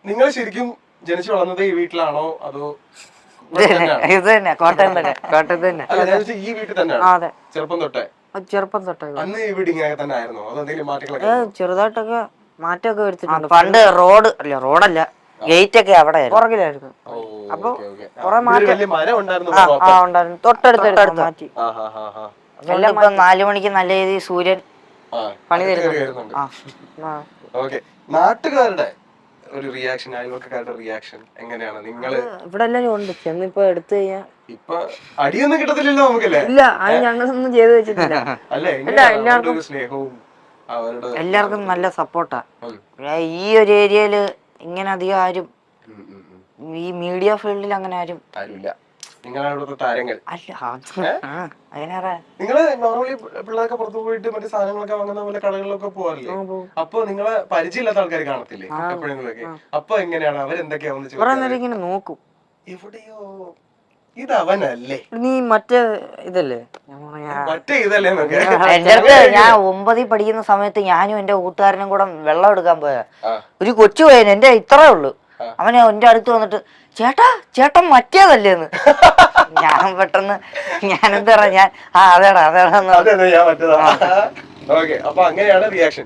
നിങ്ങൾ ശരിക്കും ജനിച്ചു വളർന്നത് ഈ വീട്ടിലാണോ അതോ ഇത് തന്നെ കോട്ടയം തന്നെ, കോട്ടയത്ത് തന്നെ. ഈ വീട്ടിൽ തന്നെയാണ് അതെ, ചെറുപ്പം തൊട്ടേ? ചെറുപ്പം തൊട്ടേ. അന്ന് ഈ വീട് ഇങ്ങനെ തന്നെ ആയിരുന്നോ അതോ എന്തെങ്കിലും മാറ്റങ്ങളൊക്കെ? ചെറുതായിട്ടൊക്കെ മാറ്റമൊക്കെ വരുത്തിട്ടുണ്ട്. പണ്ട് റോഡല്ല ഗേറ്റ് ഒക്കെ അവിടെ പുറകിലായിരുന്നു. അപ്പൊ കുറെ മാറ്റം ഉണ്ടായിരുന്നു. തൊട്ടടുത്ത് മാറ്റി. എല്ലാം ഇപ്പൊ 4 മണിക്ക് നല്ല രീതിയിൽ സൂര്യൻ പണി തരുന്നുണ്ട്. നാട്ടുകാരുടെ ഒരു റിയാക്ഷൻ, അയൽവക്കാരുടെ റിയാക്ഷൻ എങ്ങനെയാണ്? നിങ്ങള് ഇവിടെ എല്ലാരും ഉണ്ട്, ചെന്നിപ്പോ എടുത്തു കഴിഞ്ഞാ ഇപ്പൊ അടിയൊന്നും കിട്ടത്തില്ലല്ലോ നമുക്കല്ലേ? ഇല്ല, അത് ഞങ്ങളൊന്നും ചെയ്ത് വെച്ചിട്ടില്ല. എല്ലാവർക്കും സ്നേഹവും എല്ലാവർക്കും നല്ല സപ്പോർട്ടാ. ഈ ഒരു ഏരിയയില് ഇങ്ങനെ അധികം ആരും, ഈ മീഡിയ ഫീൽഡിൽ അങ്ങനെ ആരുമില്ല. നിങ്ങളവിടുത്തെ താരങ്ങൾ അല്ല. നിങ്ങള് നോർമലി പിള്ളേരൊക്കെ പുറത്തു പോയിട്ട് മറ്റു സാധനങ്ങളൊക്കെ വാങ്ങുന്ന പോലെ കടകളിലൊക്കെ പോവാറില്ലേ? അപ്പൊ നിങ്ങളെ പരിചയമില്ലാത്ത ആൾക്കാർ കാണത്തില്ലേ എപ്പോഴെങ്കിലൊക്കെ? അപ്പൊ എങ്ങനെയാണ് അവരെന്തൊക്കെയാ നോക്കും? എവിടെയോ ഇതവനല്ലേ, നീ മറ്റേ ഇതല്ലേ എന്റെ അടുത്ത് ഞാൻ 9ൽ പഠിക്കുന്ന സമയത്ത് ഞാനും എന്റെ കൂട്ടുകാരനും കൂടെ വെള്ളം എടുക്കാൻ പോയ ഒരു കൊച്ചു പയ്യൻ, എന്റെ ഇത്രേ ഉള്ളു, അവന് എന്റെ അടുത്ത് വന്നിട്ട് ചേട്ടൻ മറ്റേതല്ലേന്ന്. ഞാൻ പെട്ടെന്ന് ഞാനെന്താ പറയാ, ഞാൻ അതേടാ അപ്പൊ അങ്ങനെയാണ് റിയാക്ഷൻ.